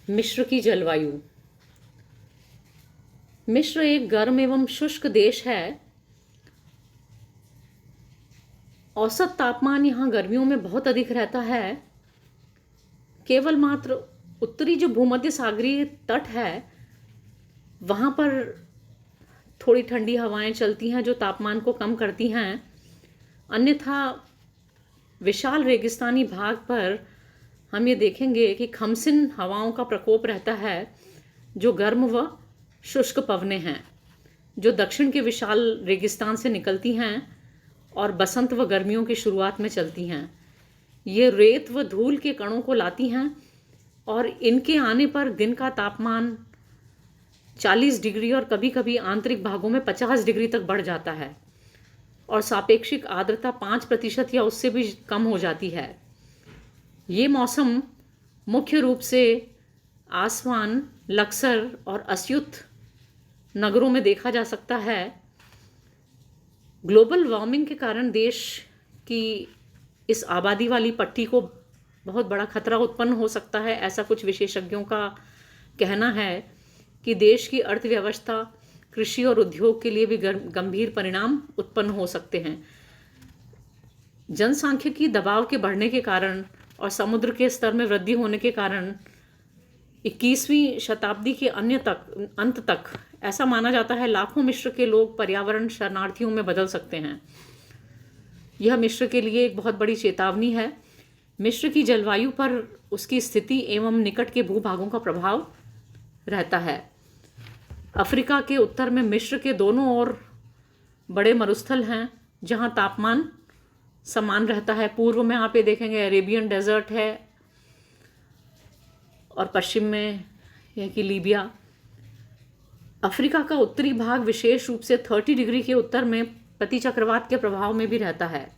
मिस्र की जलवायु। मिस्र एक गर्म एवं शुष्क देश है। औसत तापमान यहाँ गर्मियों में बहुत अधिक रहता है। केवल मात्र उत्तरी जो भूमध्य सागरीय तट है वहाँ पर थोड़ी ठंडी हवाएं चलती हैं जो तापमान को कम करती हैं। अन्यथा विशाल रेगिस्तानी भाग पर हम ये देखेंगे कि खमसिन हवाओं का प्रकोप रहता है जो गर्म व शुष्क पवनें हैं जो दक्षिण के विशाल रेगिस्तान से निकलती हैं और बसंत व गर्मियों की शुरुआत में चलती हैं। ये रेत व धूल के कणों को लाती हैं और इनके आने पर दिन का तापमान 40 डिग्री और कभी कभी आंतरिक भागों में 50 डिग्री तक बढ़ जाता है और सापेक्षिक आर्द्रता 5% या उससे भी कम हो जाती है। ये मौसम मुख्य रूप से आसवान, लक्सर और अस्युत नगरों में देखा जा सकता है। ग्लोबल वार्मिंग के कारण देश की इस आबादी वाली पट्टी को बहुत बड़ा खतरा उत्पन्न हो सकता है। ऐसा कुछ विशेषज्ञों का कहना है कि देश की अर्थव्यवस्था, कृषि और उद्योग के लिए भी गंभीर परिणाम उत्पन्न हो सकते हैं। जनसांख्यिकी दबाव के बढ़ने के कारण और समुद्र के स्तर में वृद्धि होने के कारण 21वीं शताब्दी के अंत तक ऐसा माना जाता है लाखों मिस्र के लोग पर्यावरण शरणार्थियों में बदल सकते हैं। यह मिस्र के लिए एक बहुत बड़ी चेतावनी है। मिस्र की जलवायु पर उसकी स्थिति एवं निकट के भूभागों का प्रभाव रहता है। अफ्रीका के उत्तर में मिस्र के दोनों ओर बड़े मरुस्थल हैं जहां तापमान समान रहता है। पूर्व में आप ये देखेंगे अरेबियन डेजर्ट है और पश्चिम में यह कि लीबिया। अफ्रीका का उत्तरी भाग विशेष रूप से 30 डिग्री के उत्तर में प्रति चक्रवात के प्रभाव में भी रहता है।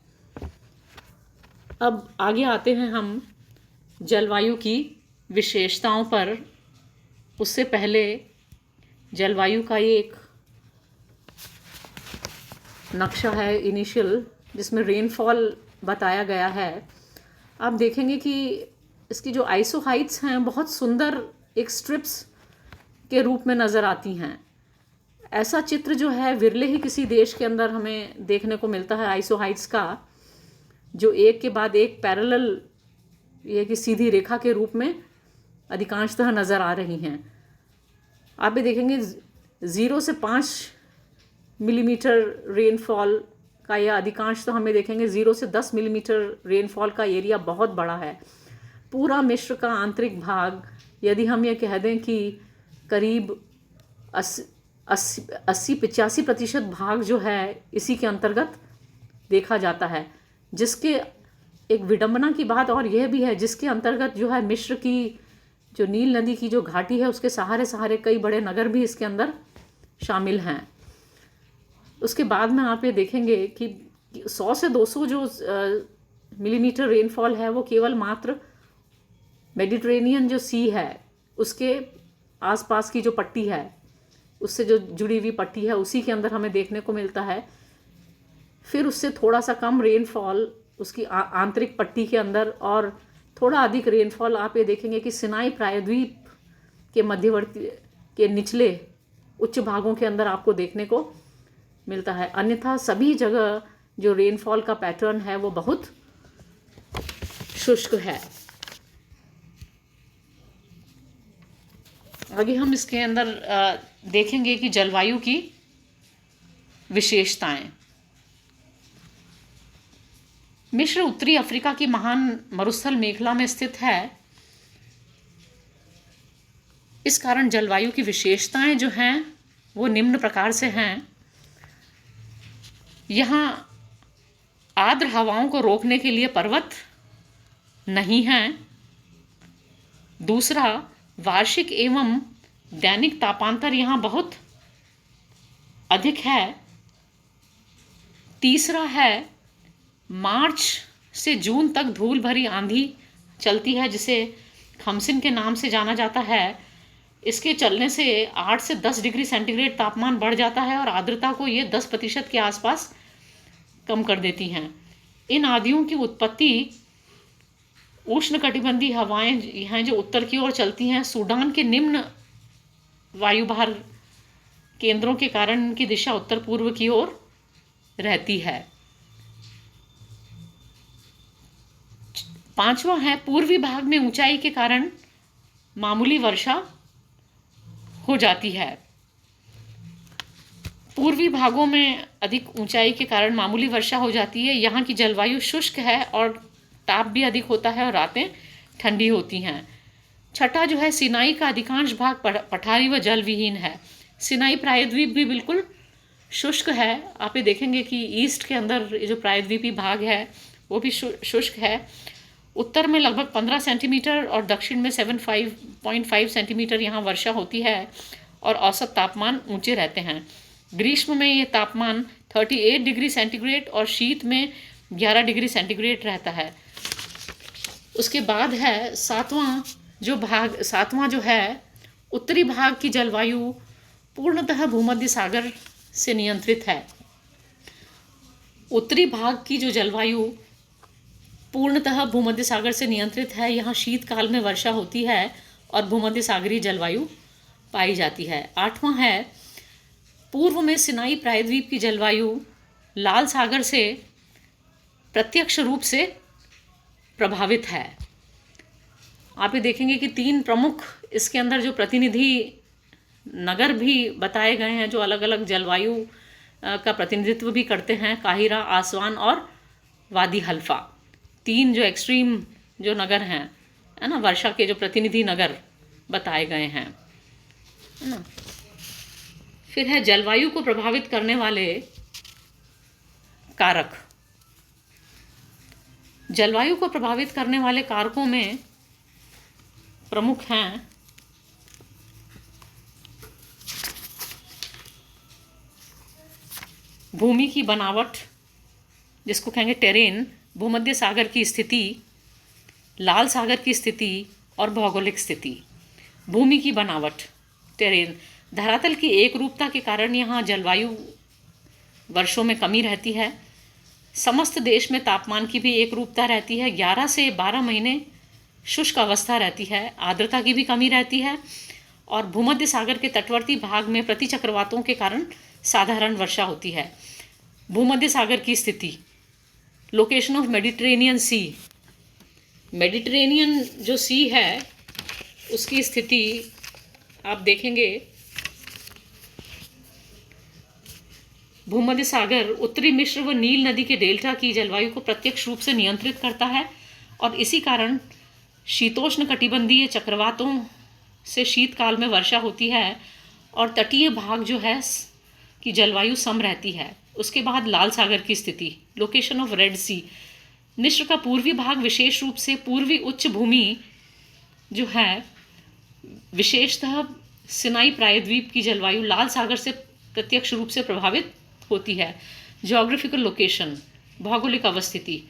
अब आगे आते हैं हम जलवायु की विशेषताओं पर। उससे पहले जलवायु का ये एक नक्शा है इनिशियल जिसमें रेनफॉल बताया गया है। आप देखेंगे कि इसकी जो आइसो हाइट्स हैं बहुत सुंदर एक स्ट्रिप्स के रूप में नज़र आती हैं। ऐसा चित्र जो है विरले ही किसी देश के अंदर हमें देखने को मिलता है आइसो हाइट्स का, जो एक के बाद एक पैरेलल ये कि सीधी रेखा के रूप में अधिकांशतः नज़र आ रही हैं। आप भी देखेंगे 0 से 5 मिलीमीटर रेनफॉल का या अधिकांशतः हमें देखेंगे 0 से 10 मिलीमीटर रेनफॉल का एरिया बहुत बड़ा है। पूरा मिस्र का आंतरिक भाग, यदि हम ये कह दें कि करीब 80-85% भाग जो है इसी के अंतर्गत देखा जाता है। जिसके एक विडंबना की बात और यह भी है जिसके अंतर्गत जो है मिस्र की जो नील नदी की जो घाटी है उसके सहारे सहारे कई बड़े नगर भी इसके अंदर शामिल हैं। उसके बाद में आप ये देखेंगे कि 100 से 200 जो मिलीमीटर रेनफॉल है वो केवल मात्र मेडिटेरेनियन जो सी है उसके आसपास की जो पट्टी है उससे जो जुड़ी हुई पट्टी है उसी के अंदर हमें देखने को मिलता है। फिर उससे थोड़ा सा कम रेनफॉल उसकी आंतरिक पट्टी के अंदर और थोड़ा अधिक रेनफॉल आप ये देखेंगे कि सिनाई प्रायद्वीप के मध्यवर्ती के निचले उच्च भागों के अंदर आपको देखने को मिलता है। अन्यथा सभी जगह जो रेनफॉल का पैटर्न है वो बहुत शुष्क है। आगे हम इसके अंदर देखेंगे कि जलवायु की विशेषताएं। मिस्र उत्तरी अफ्रीका की महान मरुस्थल मेखला में स्थित है। इस कारण जलवायु की विशेषताएं जो हैं वो निम्न प्रकार से हैं। यहाँ आर्द्र हवाओं को रोकने के लिए पर्वत नहीं हैं। दूसरा, वार्षिक एवं दैनिक तापांतर यहाँ बहुत अधिक है। तीसरा है, मार्च से जून तक धूल भरी आंधी चलती है जिसे खमसिन के नाम से जाना जाता है। इसके चलने से 8 से 10 डिग्री सेंटीग्रेड तापमान बढ़ जाता है और आर्द्रता को ये 10% के आसपास कम कर देती हैं। इन आंधियों की उत्पत्ति उष्णकटिबंधीय हवाएं यहाँ जो उत्तर की ओर चलती हैं, सूडान के निम्न वायुभार केंद्रों के कारण इनकी दिशा उत्तर पूर्व की ओर रहती है। पांचवा है, पूर्वी भाग में ऊंचाई के कारण मामूली वर्षा हो जाती है। पूर्वी भागों में अधिक ऊंचाई के कारण मामूली वर्षा हो जाती है। यहाँ की जलवायु शुष्क है और ताप भी अधिक होता है और रातें ठंडी होती हैं। छठा जो है, सिनाई का अधिकांश भाग पठारी व जल विहीन है। सिनाई प्रायद्वीप भी बिल्कुल शुष्क है। आप ये देखेंगे कि ईस्ट के अंदर जो प्रायद्वीपी भाग है वो भी शुष्क है। उत्तर में लगभग 15 सेंटीमीटर और दक्षिण में 7.5 सेंटीमीटर यहाँ वर्षा होती है और औसत तापमान ऊंचे रहते हैं। ग्रीष्म में ये तापमान 38 डिग्री सेंटीग्रेड और शीत में 11 डिग्री सेंटीग्रेड रहता है। उसके बाद है सातवां जो है, उत्तरी भाग की जलवायु पूर्णतः भूमध्य सागर से नियंत्रित है। उत्तरी भाग की जो जलवायु पूर्णतः भूमध्य सागर से नियंत्रित है। यहाँ शीतकाल में वर्षा होती है और भूमध्य सागरीय जलवायु पाई जाती है। आठवां है, पूर्व में सिनाई प्रायद्वीप की जलवायु लाल सागर से प्रत्यक्ष रूप से प्रभावित है। आप ये देखेंगे कि 3 प्रमुख इसके अंदर जो प्रतिनिधि नगर भी बताए गए हैं, जो अलग अलग जलवायु का प्रतिनिधित्व भी करते हैं, काहिरा, आसवान और वादी हल्फा। 3 जो एक्सट्रीम जो नगर हैं, है ना, वर्षा के जो प्रतिनिधि नगर बताए गए हैं, है ना। फिर है जलवायु को प्रभावित करने वाले कारक। जलवायु को प्रभावित करने वाले कारकों में प्रमुख हैं भूमि की बनावट, जिसको कहेंगे टेरेन, भूमध्य सागर की स्थिति, लाल सागर की स्थिति और भौगोलिक स्थिति। भूमि की बनावट, टेरेन, धरातल की एक रूपता के कारण यहाँ जलवायु वर्षों में कमी रहती है। समस्त देश में तापमान की भी एक रूपता रहती है। 11 से 12 महीने शुष्क अवस्था रहती है। आर्द्रता की भी कमी रहती है और भूमध्य सागर के तटवर्ती भाग में प्रति चक्रवातों के कारण साधारण वर्षा होती है। भूमध्य सागर की स्थिति, location of Mediterranean sea, Mediterranean जो सी है उसकी स्थिति आप देखेंगे, भूमध्य सागर उत्तरी मिस्र व नील नदी के डेल्टा की जलवायु को प्रत्यक्ष रूप से नियंत्रित करता है और इसी कारण शीतोष्ण कटिबंधीय चक्रवातों से शीतकाल में वर्षा होती है और तटीय भाग जो है की जलवायु सम रहती है। उसके बाद लाल सागर की स्थिति, लोकेशन ऑफ रेड सी, मिस्र का पूर्वी भाग विशेष रूप से पूर्वी उच्च भूमि जो है, विशेषतः सिनाई प्रायद्वीप की जलवायु लाल सागर से प्रत्यक्ष रूप से प्रभावित होती है। ज्योग्राफिकल लोकेशन, भौगोलिक अवस्थिति,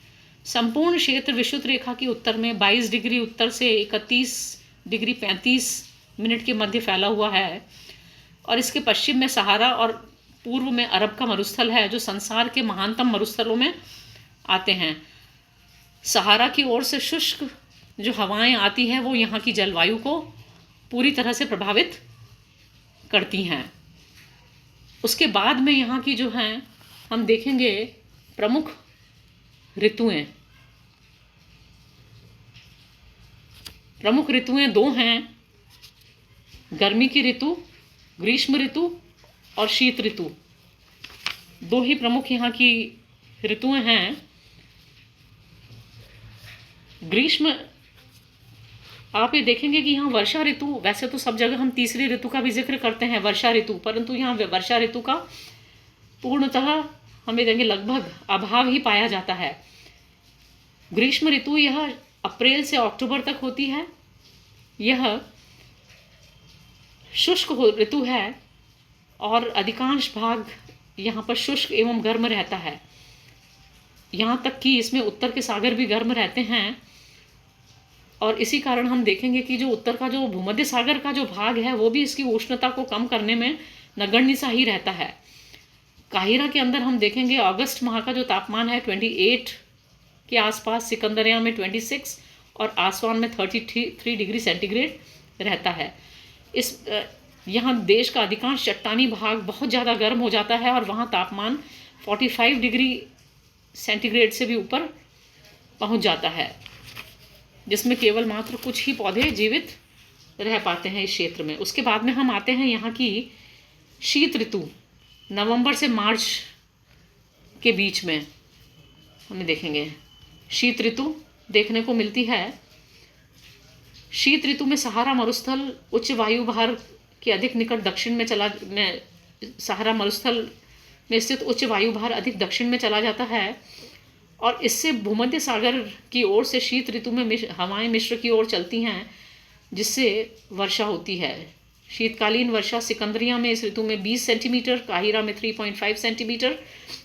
संपूर्ण क्षेत्र विषुवत रेखा की उत्तर में 22 डिग्री उत्तर से 31 डिग्री 35 मिनट के मध्य फैला हुआ है और इसके पश्चिम में सहारा और पूर्व में अरब का मरुस्थल है, जो संसार के महानतम मरुस्थलों में आते हैं। सहारा की ओर से शुष्क जो हवाएं आती हैं वो यहाँ की जलवायु को पूरी तरह से प्रभावित करती हैं। उसके बाद में यहाँ की जो हैं हम देखेंगे प्रमुख ऋतुएं। प्रमुख ऋतुएं 2 हैं, गर्मी की ऋतु, ग्रीष्म ऋतु और शीत ऋतु। 2 ही प्रमुख यहाँ की ऋतुएं हैं। ग्रीष्म आप ये देखेंगे कि यहाँ वर्षा ऋतु, वैसे तो सब जगह हम तीसरी ऋतु का भी जिक्र करते हैं वर्षा ऋतु, परंतु यहाँ वर्षा ऋतु का पूर्णतः हमें देंगे लगभग अभाव ही पाया जाता है। ग्रीष्म ऋतु यह अप्रैल से अक्टूबर तक होती है। यह शुष्क ऋतु है और अधिकांश भाग यहाँ पर शुष्क एवं गर्म रहता है। यहाँ तक कि इसमें उत्तर के सागर भी गर्म रहते हैं और इसी कारण हम देखेंगे कि जो उत्तर का जो भूमध्य सागर का जो भाग है वो भी इसकी उष्णता को कम करने में नगण्य सा ही रहता है। काहिरा के अंदर हम देखेंगे अगस्त माह का जो तापमान है 28 के आसपास, सिकंदरिया में 26 और आसमान में 33 डिग्री सेंटीग्रेड रहता है। इस यहाँ देश का अधिकांश चट्टानी भाग बहुत ज़्यादा गर्म हो जाता है और वहाँ तापमान 45 डिग्री सेंटीग्रेड से भी ऊपर पहुँच जाता है, जिसमें केवल मात्र कुछ ही पौधे जीवित रह पाते हैं इस क्षेत्र में। उसके बाद में हम आते हैं यहाँ की शीत ऋतु। नवंबर से मार्च के बीच में हमें देखेंगे शीत ऋतु देखने को मिलती है। शीत ऋतु में सहारा मरुस्थल उच्च वायु भार के अधिक निकट दक्षिण में सहारा मरुस्थल में स्थित उच्च वायु भार अधिक दक्षिण में चला जाता है और इससे भूमध्य सागर की ओर से शीत ऋतु में हवाएं मिश्र की ओर चलती हैं, जिससे वर्षा होती है। शीतकालीन वर्षा सिकंदरिया में इस ऋतु में 20 सेंटीमीटर, काहिरा में 3.5 सेंटीमीटर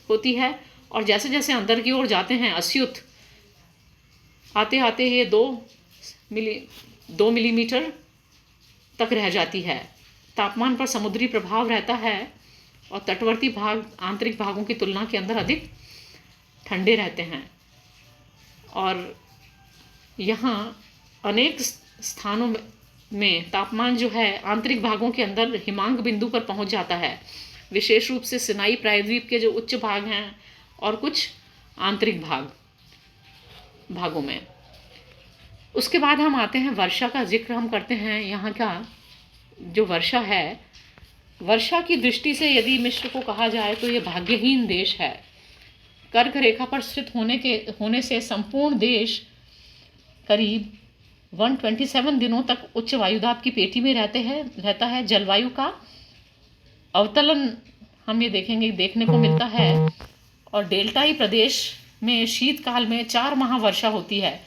होती है और जैसे जैसे अंदर की ओर जाते हैं अस्यूत आते आते ये 2 मिलीमीटर तक रह जाती है। तापमान पर समुद्री प्रभाव रहता है और तटवर्ती भाग आंतरिक भागों की तुलना के अंदर अधिक ठंडे रहते हैं और यहाँ अनेक स्थानों में तापमान जो है आंतरिक भागों के अंदर हिमांक बिंदु पर पहुंच जाता है, विशेष रूप से सिनाई प्रायद्वीप के जो उच्च भाग हैं और कुछ आंतरिक भागों में। उसके बाद हम आते हैं वर्षा का जिक्र हम करते हैं। यहाँ का जो वर्षा है, वर्षा की दृष्टि से यदि मिस्र को कहा जाए तो ये भाग्यहीन देश है। कर्क रेखा पर स्थित होने से संपूर्ण देश करीब 127 दिनों तक उच्च वायुदाब की पेटी में रहता है। जलवायु का अवतलन हम ये देखने को मिलता है और डेल्टाई प्रदेश में शीतकाल में 4 माह वर्षा होती है।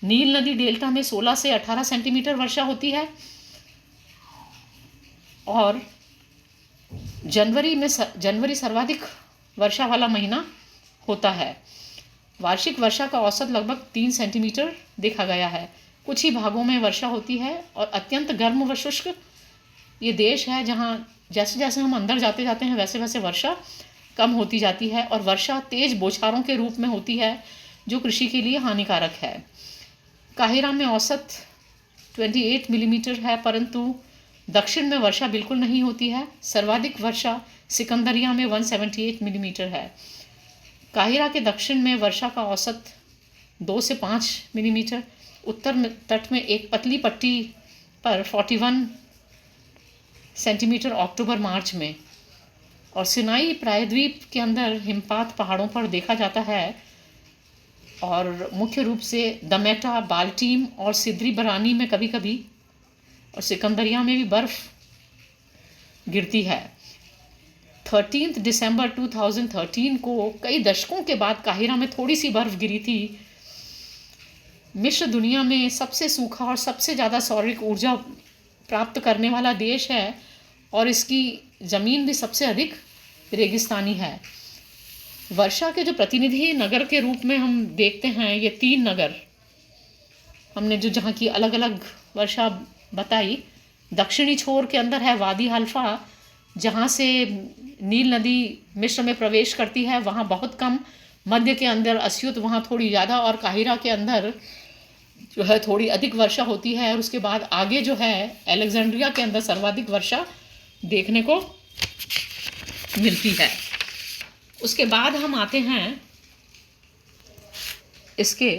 नील नदी डेल्टा में 16 से 18 सेंटीमीटर वर्षा होती है और जनवरी सर्वाधिक वर्षा वाला महीना होता है। वार्षिक वर्षा का औसत लगभग 3 सेंटीमीटर देखा गया है। कुछ ही भागों में वर्षा होती है और अत्यंत गर्म व शुष्क ये देश है, जहाँ जैसे जैसे हम अंदर जाते हैं वैसे वैसे वर्षा कम होती जाती है और वर्षा तेज बौछारों के रूप में होती है, जो कृषि के लिए हानिकारक है। काहिरा में औसत 28 मिलीमीटर है, परंतु दक्षिण में वर्षा बिल्कुल नहीं होती है। सर्वाधिक वर्षा सिकंदरिया में 178 मिलीमीटर है। काहिरा के दक्षिण में वर्षा का औसत 2 से 5 मिलीमीटर, उत्तर तट में एक पतली पट्टी पर 41 सेंटीमीटर अक्टूबर मार्च में, और सिनाई प्रायद्वीप के अंदर हिमपात पहाड़ों पर देखा जाता है और मुख्य रूप से दमेटा, बाल्टीम और सिद्री बरानी में कभी कभी, और सिकंदरिया में भी बर्फ गिरती है। 13 दिसंबर 2013 को कई दशकों के बाद काहिरा में थोड़ी सी बर्फ गिरी थी। मिस्र दुनिया में सबसे सूखा और सबसे ज़्यादा सौरिक ऊर्जा प्राप्त करने वाला देश है और इसकी ज़मीन भी सबसे अधिक रेगिस्तानी है। वर्षा के जो प्रतिनिधि नगर के रूप में हम देखते हैं, ये 3 नगर हमने जो जहाँ की अलग अलग वर्षा बताई। दक्षिणी छोर के अंदर है वादी हल्फा, जहाँ से नील नदी मिस्र में प्रवेश करती है, वहाँ बहुत कम। मध्य के अंदर अस्यूत, वहाँ थोड़ी ज़्यादा, और काहिरा के अंदर जो है थोड़ी अधिक वर्षा होती है। और उसके बाद आगे जो है अलेक्जेंड्रिया के अंदर सर्वाधिक वर्षा देखने को मिलती है। उसके बाद हम आते हैं इसके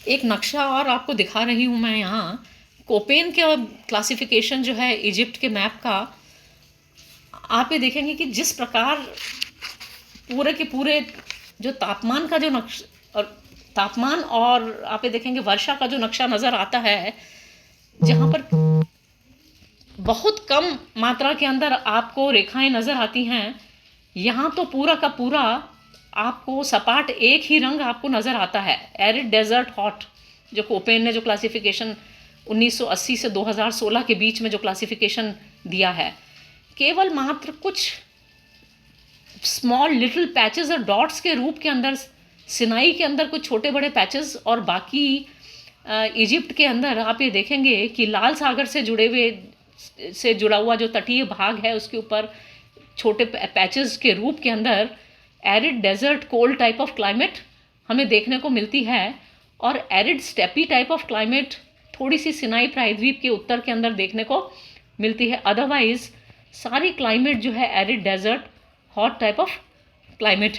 एक नक्शा और आपको दिखा रही हूँ मैं यहाँ। कोपेन का क्लासिफिकेशन जो है इजिप्ट के मैप का, आप ये देखेंगे कि जिस प्रकार पूरे के पूरे जो तापमान का जो नक्शा और तापमान और आप ये देखेंगे वर्षा का जो नक्शा नज़र आता है, जहाँ पर बहुत कम मात्रा के अंदर आपको रेखाएं नज़र आती हैं, यहाँ तो पूरा का पूरा आपको सपाट एक ही रंग आपको नज़र आता है। एरिड डेजर्ट हॉट, जो कोपेन ने जो क्लासिफिकेशन 1980 से 2016 के बीच में जो क्लासिफिकेशन दिया है, केवल मात्र कुछ स्मॉल लिटिल पैचेस और डॉट्स के रूप के अंदर सिनाई के अंदर कुछ छोटे बड़े पैचेस, और बाकी इजिप्ट के अंदर आप ये देखेंगे कि लाल सागर से जुड़ा हुआ जो तटीय भाग है उसके ऊपर छोटे पैचेस के रूप के अंदर arid desert cold type of climate हमें देखने को मिलती है। और arid steppe type of climate थोड़ी सी सिनाई प्रायद्वीप के उत्तर के अंदर देखने को मिलती है। अदरवाइज सारी क्लाइमेट जो है arid desert hot type of climate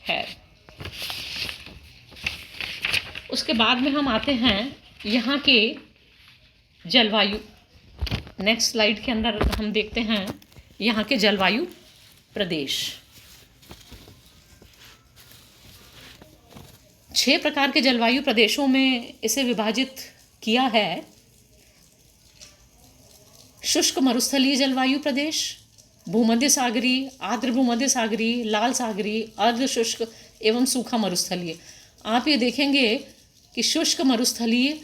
है। उसके बाद में हम आते हैं यहाँ के जलवायु। नेक्स्ट स्लाइड के अंदर हम देखते हैं यहाँ के जलवायु प्रदेश। 6 प्रकार के जलवायु प्रदेशों में इसे विभाजित किया है। शुष्क मरुस्थलीय जलवायु प्रदेश, भूमध्य सागरीय, आर्द्र भूमध्य सागरीय, लाल सागरीय, अर्ध शुष्क एवं सूखा मरुस्थलीय। आप ये देखेंगे कि शुष्क मरुस्थलीय,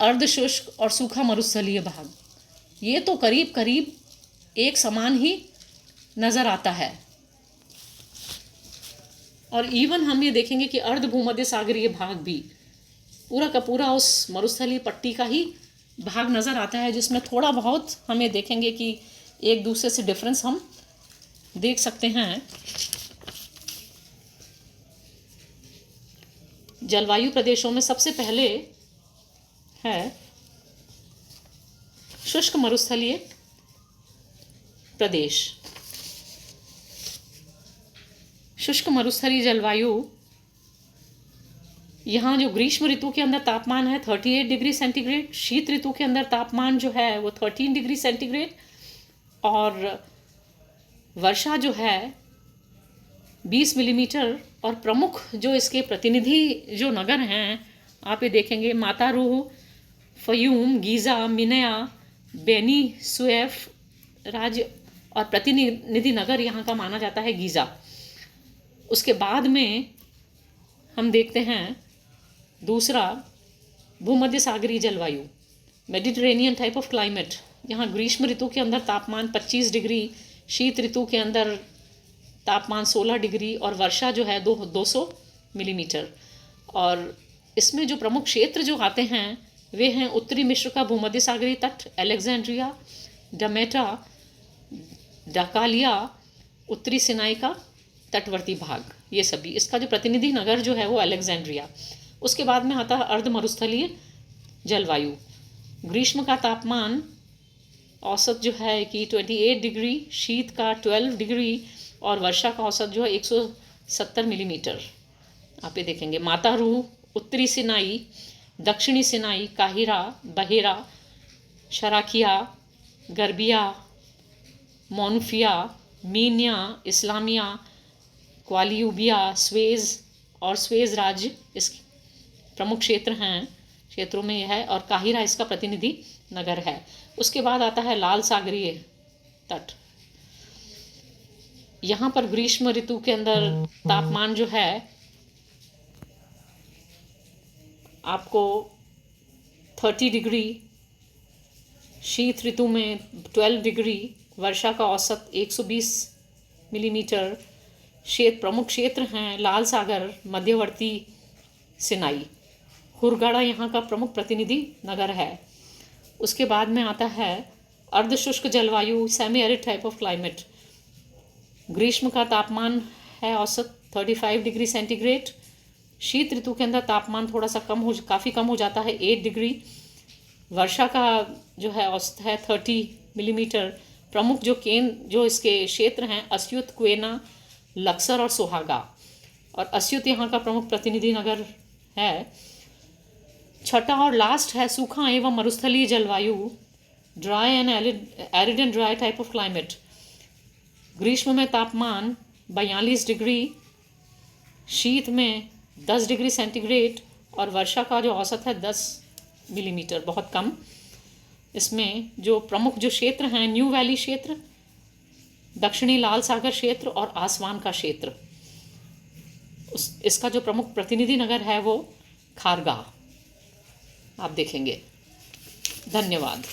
अर्ध शुष्क और सूखा मरुस्थलीय भाग ये तो करीब करीब एक समान ही नज़र आता है। और इवन हम ये देखेंगे कि अर्ध भूमध्य सागरीय भाग भी पूरा का पूरा उस मरुस्थलीय पट्टी का ही भाग नज़र आता है, जिसमें थोड़ा बहुत हमें देखेंगे कि एक दूसरे से डिफरेंस हम देख सकते हैं। जलवायु प्रदेशों में सबसे पहले है शुष्क मरुस्थलीय प्रदेश। शुष्क मरुस्थलीय जलवायु, यहाँ जो ग्रीष्म ऋतु के अंदर तापमान है 38 डिग्री सेंटीग्रेड, शीत ऋतु के अंदर तापमान जो है वो 13 डिग्री सेंटीग्रेड, और वर्षा जो है 20 मिलीमीटर। और प्रमुख जो इसके प्रतिनिधि जो नगर हैं आप ये देखेंगे मातारूह, फयूम, गीज़ा, मिनया, बेनी सुएफ राज्य, और प्रतिनिधि नगर यहाँ का माना जाता है गीज़ा। उसके बाद में हम देखते हैं दूसरा भूमध्य सागरीय जलवायु, मेडिटेरेनियन टाइप ऑफ क्लाइमेट। यहाँ ग्रीष्म ऋतु के अंदर तापमान 25 डिग्री, शीत ऋतु के अंदर तापमान 16 डिग्री और वर्षा जो है 200 मिलीमीटर। और इसमें जो प्रमुख क्षेत्र जो आते हैं वे हैं उत्तरी मिस्र का भूमध्य सागरीय तट, अलेक्जेंड्रिया, डमेटा, डाकालिया, उत्तरी सिनाई का तटवर्ती भाग, ये सभी। इसका जो प्रतिनिधि नगर जो है वो अलेक्जेंड्रिया। उसके बाद में आता है अर्ध मरुस्थलीय जलवायु। ग्रीष्म का तापमान औसत जो है कि 28 डिग्री, शीत का 12 डिग्री और वर्षा का औसत जो है 170 मिलीमीटर। आप ये देखेंगे मातारूह, उत्तरी सिनाई, दक्षिणी सिनाई, काहिरा, Beheira, Sharqia, Gharbia, Monufia, Minya, Islamia, Qalyubia, Suez और स्वेज राज्य इसके प्रमुख क्षेत्र हैं, क्षेत्रों में यह है। और काहिरा इसका प्रतिनिधि नगर है। उसके बाद आता है लाल सागरीय तट। यहाँ पर ग्रीष्म ऋतु के अंदर तापमान जो है आपको 30 डिग्री, शीत ऋतु में 12 डिग्री, वर्षा का औसत 120 मिलीमीटर। प्रमुख क्षेत्र हैं लाल सागर, मध्यवर्ती सिनाई। हुरगाड़ा यहाँ का प्रमुख प्रतिनिधि नगर है। उसके बाद में आता है अर्धशुष्क जलवायु, semi arid type of climate. ग्रीष्म का तापमान है औसत 35 डिग्री सेंटीग्रेड, शीत ऋतु के अंदर तापमान थोड़ा सा काफ़ी कम हो जाता है 8 डिग्री, वर्षा का जो है औसत है 30 मिलीमीटर। प्रमुख जो इसके क्षेत्र हैं अस्युत, क्वेना, लक्सर और सोहागा। और अस्युत यहाँ का प्रमुख प्रतिनिधि नगर है। छठा और लास्ट है सूखा एवं मरुस्थलीय जलवायु, dry and arid and dry type of climate. ग्रीष्म में तापमान 42 डिग्री, शीत में 10 डिग्री सेंटीग्रेड और वर्षा का जो औसत है 10 मिलीमीटर, बहुत कम। इसमें जो प्रमुख जो क्षेत्र हैं न्यू वैली क्षेत्र, दक्षिणी लाल सागर क्षेत्र और आसवान का क्षेत्र। इसका जो प्रमुख प्रतिनिधि नगर है वो खारगा आप देखेंगे। धन्यवाद।